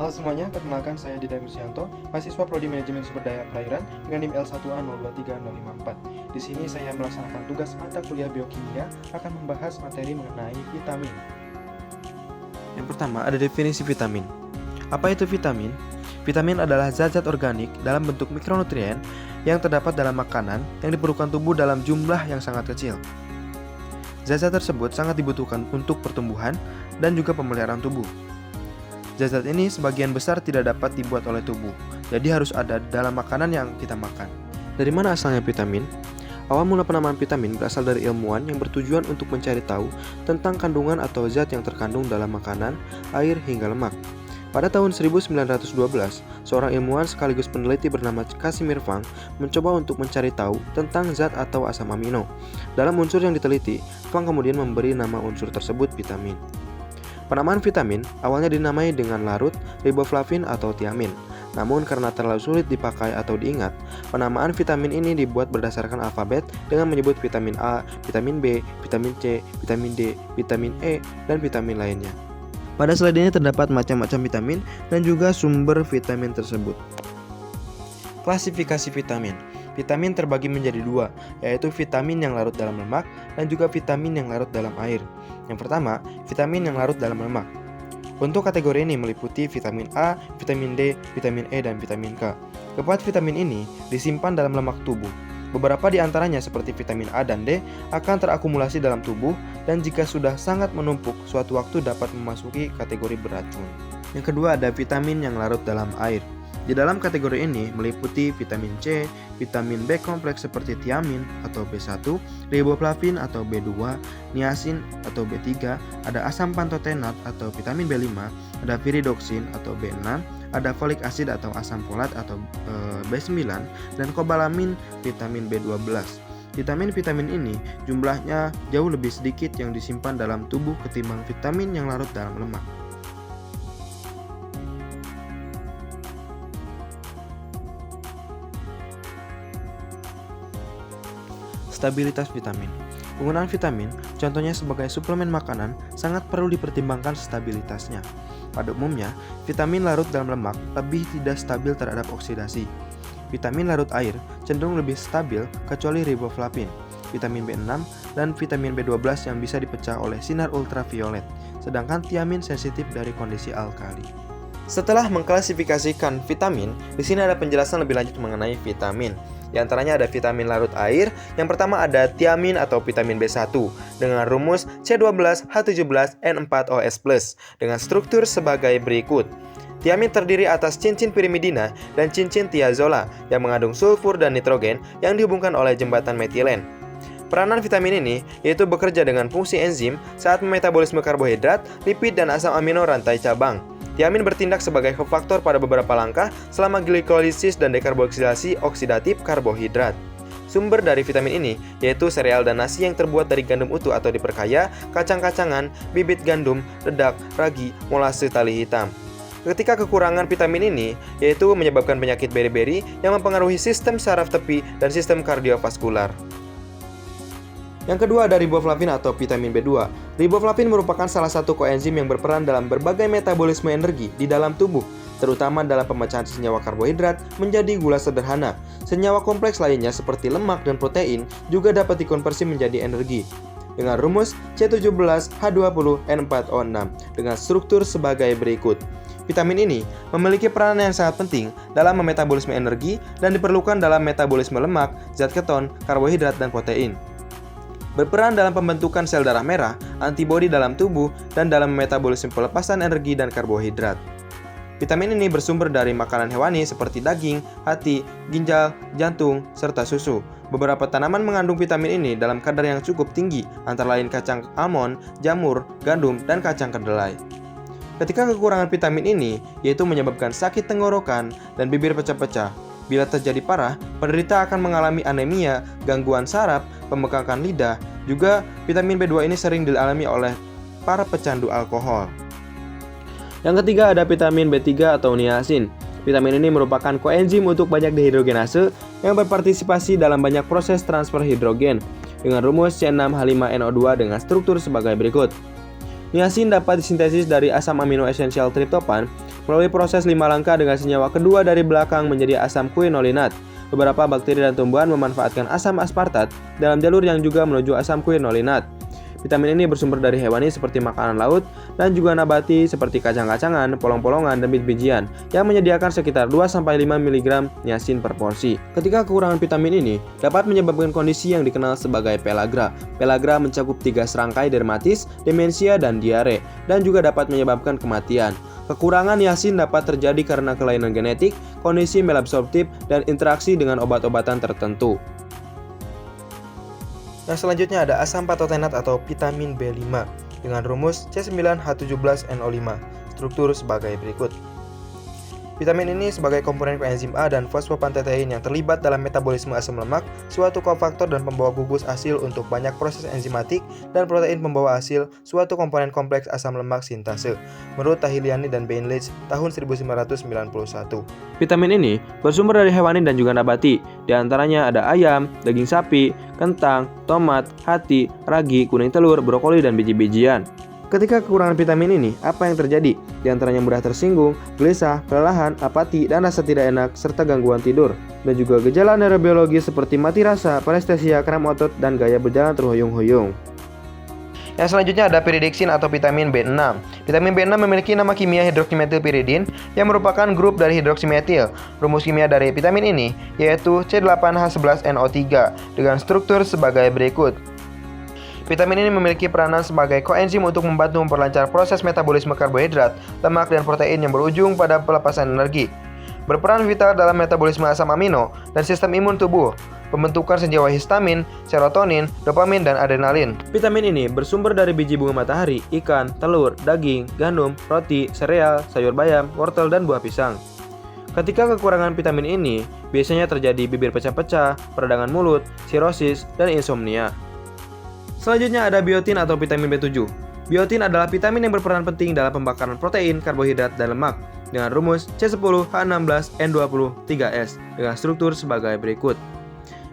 Halo semuanya, perkenalkan saya Dida Mirsianto, mahasiswa Prodi Manajemen Sumber Daya Perairan dengan NIM L1A023054. Di sini saya melaksanakan tugas mata kuliah biokimia akan membahas materi mengenai vitamin. Yang pertama ada definisi vitamin. Apa itu vitamin? Vitamin adalah zat-zat organik dalam bentuk mikronutrien yang terdapat dalam makanan yang diperlukan tubuh dalam jumlah yang sangat kecil. Zat-zat tersebut sangat dibutuhkan untuk pertumbuhan dan juga pemeliharaan tubuh. Zat-zat ini sebagian besar tidak dapat dibuat oleh tubuh, jadi harus ada dalam makanan yang kita makan. Dari mana asalnya vitamin? Awal mula penamaan vitamin berasal dari ilmuwan yang bertujuan untuk mencari tahu tentang kandungan atau zat yang terkandung dalam makanan, air, hingga lemak. Pada tahun 1912, seorang ilmuwan sekaligus peneliti bernama Casimir Fang mencoba untuk mencari tahu tentang zat atau asam amino. Dalam unsur yang diteliti, Fang kemudian memberi nama unsur tersebut vitamin. Penamaan vitamin awalnya dinamai dengan larut riboflavin atau tiamin. Namun karena terlalu sulit dipakai atau diingat, penamaan vitamin ini dibuat berdasarkan alfabet dengan menyebut vitamin A, vitamin B, vitamin C, vitamin D, vitamin E, dan vitamin lainnya. Pada slide ini terdapat macam-macam vitamin dan juga sumber vitamin tersebut. Klasifikasi vitamin. Vitamin terbagi menjadi dua, yaitu vitamin yang larut dalam lemak dan juga vitamin yang larut dalam air. Yang pertama, vitamin yang larut dalam lemak. Untuk kategori ini meliputi vitamin A, vitamin D, vitamin E, dan vitamin K. Keempat vitamin ini disimpan dalam lemak tubuh. Beberapa di antaranya seperti vitamin A dan D akan terakumulasi dalam tubuh dan jika sudah sangat menumpuk, suatu waktu dapat memasuki kategori beracun. Yang kedua ada vitamin yang larut dalam air. Di dalam kategori ini meliputi vitamin C, vitamin B kompleks seperti tiamin atau B1, riboflavin atau B2, niacin atau B3, ada asam pantotenat atau vitamin B5, ada viridoksin atau B6, ada folic acid atau asam folat atau B9, dan kobalamin vitamin B12. Vitamin-vitamin ini jumlahnya jauh lebih sedikit yang disimpan dalam tubuh ketimbang vitamin yang larut dalam lemak. Stabilitas vitamin. Penggunaan vitamin, contohnya sebagai suplemen makanan, sangat perlu dipertimbangkan stabilitasnya. Pada umumnya, vitamin larut dalam lemak lebih tidak stabil terhadap oksidasi. Vitamin larut air cenderung lebih stabil kecuali riboflavin, vitamin B6, dan vitamin B12 yang bisa dipecah oleh sinar ultraviolet, sedangkan tiamin sensitif dari kondisi alkali. Setelah mengklasifikasikan vitamin, di sini ada penjelasan lebih lanjut mengenai vitamin. Di antaranya ada vitamin larut air. Yang pertama ada tiamin atau vitamin B1 dengan rumus C12H17N4OS+ dengan struktur sebagai berikut. Tiamin terdiri atas cincin pirimidina dan cincin tiazola yang mengandung sulfur dan nitrogen yang dihubungkan oleh jembatan metilen. Peranan vitamin ini yaitu bekerja dengan fungsi enzim saat memetabolisme karbohidrat, lipid, dan asam amino rantai cabang. Tiamin bertindak sebagai kofaktor pada beberapa langkah selama glikolisis dan dekarboksilasi oksidatif karbohidrat. Sumber dari vitamin ini yaitu sereal dan nasi yang terbuat dari gandum utuh atau diperkaya, kacang-kacangan, bibit gandum, dedak, ragi, molase tali hitam. Ketika kekurangan vitamin ini yaitu menyebabkan penyakit beri-beri yang mempengaruhi sistem saraf tepi dan sistem kardiovaskular. Yang kedua ada riboflavin atau vitamin B2. Riboflavin merupakan salah satu koenzim yang berperan dalam berbagai metabolisme energi di dalam tubuh, terutama dalam pemecahan senyawa karbohidrat menjadi gula sederhana. Senyawa kompleks lainnya seperti lemak dan protein juga dapat dikonversi menjadi energi. Dengan rumus C17H20N4O6 dengan struktur sebagai berikut. Vitamin ini memiliki peranan yang sangat penting dalam memetabolisme energi dan diperlukan dalam metabolisme lemak, zat keton, karbohidrat, dan protein. Berperan dalam pembentukan sel darah merah, antibodi dalam tubuh, dan dalam metabolisme pelepasan energi dan karbohidrat. Vitamin ini bersumber dari makanan hewani seperti daging, hati, ginjal, jantung, serta susu. Beberapa tanaman mengandung vitamin ini dalam kadar yang cukup tinggi, antara lain kacang almond, jamur, gandum, dan kacang kedelai. Ketika kekurangan vitamin ini, yaitu menyebabkan sakit tenggorokan dan bibir pecah-pecah. Bila terjadi parah, penderita akan mengalami anemia, gangguan saraf, pembengkakan lidah. Juga vitamin B2 ini sering dialami oleh para pecandu alkohol. Yang ketiga ada vitamin B3 atau niacin. Vitamin ini merupakan koenzim untuk banyak dehidrogenase yang berpartisipasi dalam banyak proses transfer hidrogen dengan rumus C6H5NO2 dengan struktur sebagai berikut. Niacin dapat disintesis dari asam amino esensial triptopan melalui proses 5 langkah dengan senyawa kedua dari belakang menjadi asam quinolinat. Beberapa bakteri dan tumbuhan memanfaatkan asam aspartat dalam jalur yang juga menuju asam quinolinat. Vitamin ini bersumber dari hewani seperti makanan laut dan juga nabati seperti kacang-kacangan, polong-polongan, dan biji-bijian yang menyediakan sekitar 2-5 mg niacin per porsi. Ketika kekurangan vitamin ini dapat menyebabkan kondisi yang dikenal sebagai pellagra. Pellagra mencakup 3 serangkai dermatis, demensia, dan diare, dan juga dapat menyebabkan kematian. Kekurangan niacin dapat terjadi karena kelainan genetik, kondisi malabsorptif, dan interaksi dengan obat-obatan tertentu. Yang selanjutnya ada asam patotenat atau vitamin B5 dengan rumus C9H17NO5. Struktur sebagai berikut. Vitamin ini sebagai komponen koenzim A dan fosfopantetein yang terlibat dalam metabolisme asam lemak, suatu kofaktor dan pembawa gugus asil untuk banyak proses enzimatik, dan protein pembawa asil, suatu komponen kompleks asam lemak sintase, menurut Tahiliani dan Beinlich tahun 1991. Vitamin ini bersumber dari hewani dan juga nabati, di antaranya ada ayam, daging sapi, kentang, tomat, hati, ragi, kuning telur, brokoli, dan biji-bijian. Ketika kekurangan vitamin ini, apa yang terjadi? Di antaranya mudah tersinggung, gelisah, kelelahan, apati, dan rasa tidak enak, serta gangguan tidur. Dan juga gejala neurobiologis seperti mati rasa, parestesia, kram otot, dan gaya berjalan terhuyung-huyung. Yang selanjutnya ada piridiksin atau vitamin B6. Vitamin B6 memiliki nama kimia hidroksimetilpiridin yang merupakan grup dari hidroksimetil. Rumus kimia dari vitamin ini yaitu C8H11NO3 dengan struktur sebagai berikut. Vitamin ini memiliki peranan sebagai koenzim untuk membantu memperlancar proses metabolisme karbohidrat, lemak, dan protein yang berujung pada pelepasan energi. Berperan vital dalam metabolisme asam amino dan sistem imun tubuh, pembentukan senyawa histamin, serotonin, dopamin, dan adrenalin. Vitamin ini bersumber dari biji bunga matahari, ikan, telur, daging, gandum, roti, sereal, sayur bayam, wortel, dan buah pisang. Ketika kekurangan vitamin ini, biasanya terjadi bibir pecah-pecah, peradangan mulut, sirosis, dan insomnia. Selanjutnya ada biotin atau vitamin B7. Biotin adalah vitamin yang berperan penting dalam pembakaran protein, karbohidrat, dan lemak dengan rumus C10H16N23S dengan struktur sebagai berikut.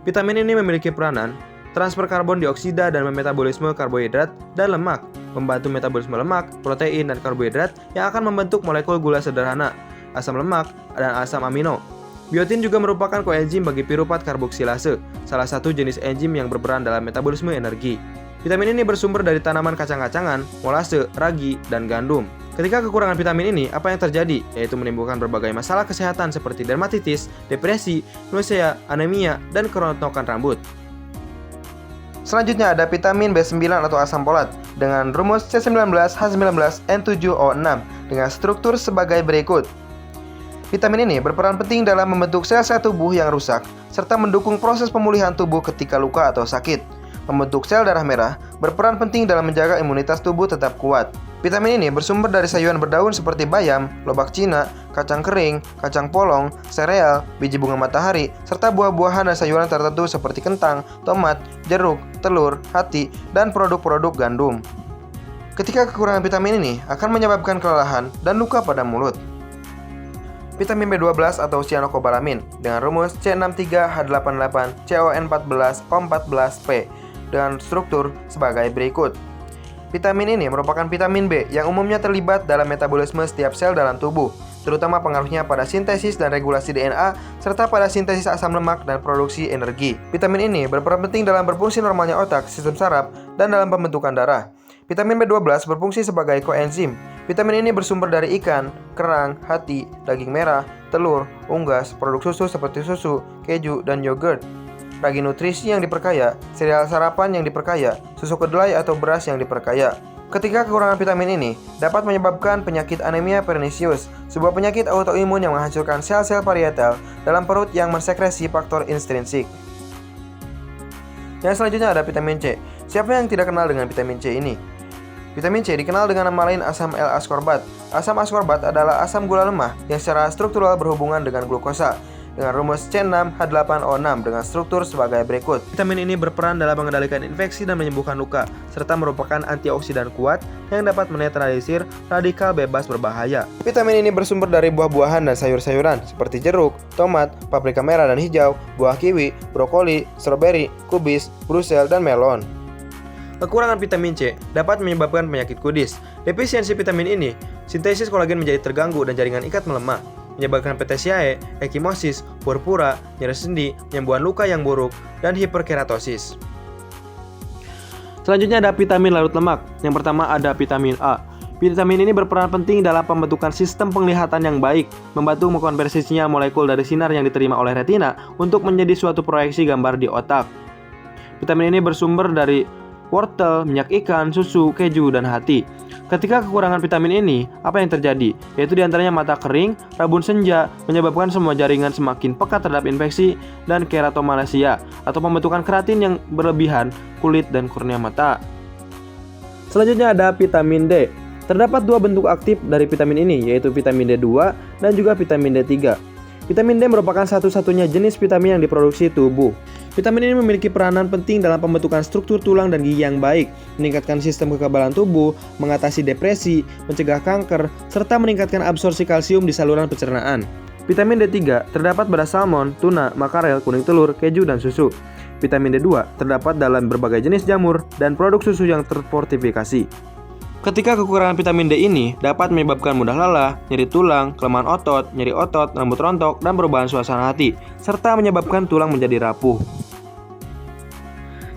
Vitamin ini memiliki peranan transfer karbon dioksida dan metabolisme karbohidrat dan lemak, membantu metabolisme lemak, protein, dan karbohidrat yang akan membentuk molekul gula sederhana, asam lemak, dan asam amino. Biotin juga merupakan koenzim bagi piruvat karboksilase, salah satu jenis enzim yang berperan dalam metabolisme energi. Vitamin ini bersumber dari tanaman kacang-kacangan, molase, ragi, dan gandum. Ketika kekurangan vitamin ini, apa yang terjadi? Yaitu menimbulkan berbagai masalah kesehatan seperti dermatitis, depresi, nausea, anemia, dan kerontokan rambut. Selanjutnya ada vitamin B9 atau asam folat dengan rumus C19H19N7O6 dengan struktur sebagai berikut. Vitamin ini berperan penting dalam membentuk sel-sel tubuh yang rusak, serta mendukung proses pemulihan tubuh ketika luka atau sakit. Membentuk sel darah merah, berperan penting dalam menjaga imunitas tubuh tetap kuat. Vitamin ini bersumber dari sayuran berdaun seperti bayam, lobak cina, kacang kering, kacang polong, sereal, biji bunga matahari, serta buah-buahan dan sayuran tertentu seperti kentang, tomat, jeruk, telur, hati, dan produk-produk gandum. Ketika kekurangan vitamin ini akan menyebabkan kelelahan dan luka pada mulut. Vitamin B12 atau cyanocobalamin dengan rumus C63H88CON14O14P dengan struktur sebagai berikut. Vitamin ini merupakan vitamin B yang umumnya terlibat dalam metabolisme setiap sel dalam tubuh, terutama pengaruhnya pada sintesis dan regulasi DNA, serta pada sintesis asam lemak dan produksi energi. Vitamin ini berperan penting dalam berfungsi normalnya otak, sistem saraf, dan dalam pembentukan darah. Vitamin B12 berfungsi sebagai koenzim. Vitamin ini bersumber dari ikan, kerang, hati, daging merah, telur, unggas, produk susu seperti susu, keju, dan yogurt, ragi nutrisi yang diperkaya, sereal sarapan yang diperkaya, susu kedelai atau beras yang diperkaya. Ketika kekurangan vitamin ini dapat menyebabkan penyakit anemia pernicious, sebuah penyakit autoimun yang menghancurkan sel-sel parietal dalam perut yang mensekresi faktor intrinsik. Yang selanjutnya ada vitamin C. Siapa yang tidak kenal dengan vitamin C ini? Vitamin C dikenal dengan nama lain asam L-ascorbat. Asam ascorbat adalah asam gula lemah yang secara struktural berhubungan dengan glukosa dengan rumus C6H8O6 dengan struktur sebagai berikut. Vitamin ini berperan dalam mengendalikan infeksi dan menyembuhkan luka, serta merupakan antioksidan kuat yang dapat menetralisir radikal bebas berbahaya. Vitamin ini bersumber dari buah-buahan dan sayur-sayuran seperti jeruk, tomat, paprika merah dan hijau, buah kiwi, brokoli, stroberi, kubis, brusel, dan melon. Kekurangan vitamin C dapat menyebabkan penyakit kudis. Defisiensi vitamin ini, sintesis kolagen menjadi terganggu dan jaringan ikat melemah, menyebabkan petesiae, ekimosis, purpura, nyeri sendi, penyembuhan luka yang buruk, dan hiperkeratosis. Selanjutnya ada vitamin larut lemak. Yang pertama ada vitamin A. Vitamin ini berperan penting dalam pembentukan sistem penglihatan yang baik, membantu mengkonversi sinyal molekul dari sinar yang diterima oleh retina untuk menjadi suatu proyeksi gambar di otak. Vitamin ini bersumber dari wortel, minyak ikan, susu, keju, dan hati. Ketika kekurangan vitamin ini, apa yang terjadi? Yaitu diantaranya mata kering, rabun senja, menyebabkan semua jaringan semakin pekat terhadap infeksi, dan keratomalacia, atau pembentukan keratin yang berlebihan, kulit, dan kornea mata. Selanjutnya ada vitamin D. Terdapat dua bentuk aktif dari vitamin ini, yaitu vitamin D2 dan juga vitamin D3. Vitamin D merupakan satu-satunya jenis vitamin yang diproduksi tubuh. Vitamin ini memiliki peranan penting dalam pembentukan struktur tulang dan gigi yang baik, meningkatkan sistem kekebalan tubuh, mengatasi depresi, mencegah kanker, serta meningkatkan absorpsi kalsium di saluran pencernaan. Vitamin D3 terdapat pada salmon, tuna, makarel, kuning telur, keju, dan susu. Vitamin D2 terdapat dalam berbagai jenis jamur dan produk susu yang terfortifikasi. Ketika kekurangan vitamin D ini dapat menyebabkan mudah lelah, nyeri tulang, kelemahan otot, nyeri otot, rambut rontok, dan perubahan suasana hati, serta menyebabkan tulang menjadi rapuh.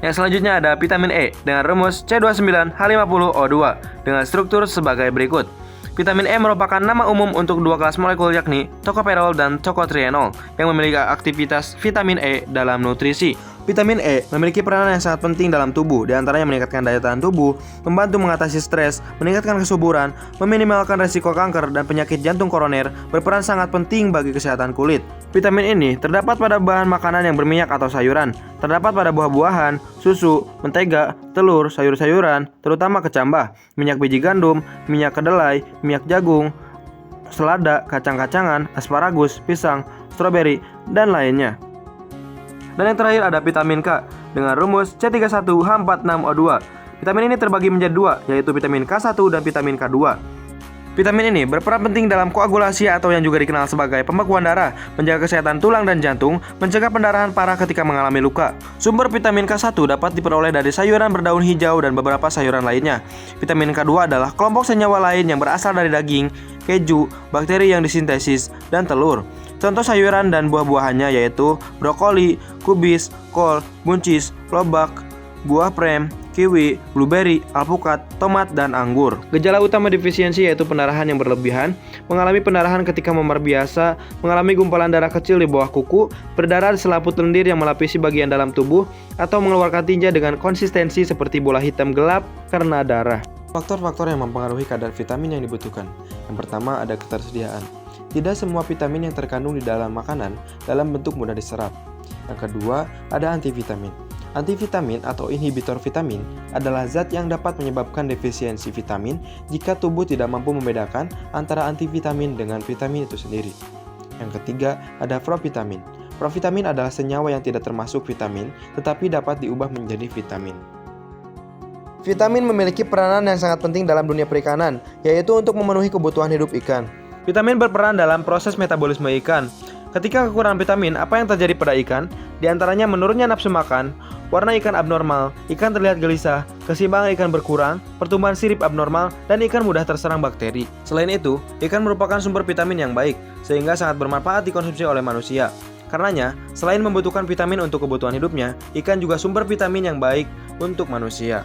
Yang selanjutnya ada vitamin E dengan rumus C29H50O2 dengan struktur sebagai berikut. Vitamin E merupakan nama umum untuk dua kelas molekul yakni tocoferol dan tocotrienol yang memiliki aktivitas vitamin E dalam nutrisi. Vitamin E memiliki peranan yang sangat penting dalam tubuh, diantaranya meningkatkan daya tahan tubuh, membantu mengatasi stres, meningkatkan kesuburan, meminimalkan resiko kanker dan penyakit jantung koroner, berperan sangat penting bagi kesehatan kulit. Vitamin ini terdapat pada bahan makanan yang berminyak atau sayuran, terdapat pada buah-buahan, susu, mentega, telur, sayur-sayuran, terutama kecambah, minyak biji gandum, minyak kedelai, minyak jagung, selada, kacang-kacangan, asparagus, pisang, stroberi, dan lainnya. Dan yang terakhir ada vitamin K dengan rumus C31H46O2. Vitamin ini terbagi menjadi dua, yaitu vitamin K1 dan vitamin K2. Vitamin ini berperan penting dalam koagulasi atau yang juga dikenal sebagai pembekuan darah, menjaga kesehatan tulang dan jantung, mencegah pendarahan parah ketika mengalami luka. Sumber vitamin K1 dapat diperoleh dari sayuran berdaun hijau dan beberapa sayuran lainnya. Vitamin K2 adalah kelompok senyawa lain yang berasal dari daging, keju, bakteri yang disintesis, dan telur. Contoh sayuran dan buah-buahannya yaitu brokoli, kubis, kol, buncis, lobak, buah prem, kiwi, blueberry, alpukat, tomat, dan anggur. Gejala utama defisiensi yaitu pendarahan yang berlebihan, mengalami pendarahan ketika memar biasa, mengalami gumpalan darah kecil di bawah kuku, berdarah di selaput lendir yang melapisi bagian dalam tubuh, atau mengeluarkan tinja dengan konsistensi seperti bola hitam gelap karena darah. Faktor-faktor yang mempengaruhi kadar vitamin yang dibutuhkan. Yang pertama ada ketersediaan. Tidak semua vitamin yang terkandung di dalam makanan dalam bentuk mudah diserap. Yang kedua, ada antivitamin. Antivitamin atau inhibitor vitamin adalah zat yang dapat menyebabkan defisiensi vitamin jika tubuh tidak mampu membedakan antara antivitamin dengan vitamin itu sendiri. Yang ketiga, ada provitamin. Provitamin adalah senyawa yang tidak termasuk vitamin, tetapi dapat diubah menjadi vitamin. Vitamin memiliki peranan yang sangat penting dalam dunia perikanan, yaitu untuk memenuhi kebutuhan hidup ikan. Vitamin berperan dalam proses metabolisme ikan. Ketika kekurangan vitamin, apa yang terjadi pada ikan? Di antaranya menurunnya nafsu makan, warna ikan abnormal, ikan terlihat gelisah, keseimbangan ikan berkurang, pertumbuhan sirip abnormal, dan ikan mudah terserang bakteri. Selain itu, ikan merupakan sumber vitamin yang baik, sehingga sangat bermanfaat dikonsumsi oleh manusia. Karenanya, selain membutuhkan vitamin untuk kebutuhan hidupnya, ikan juga sumber vitamin yang baik untuk manusia.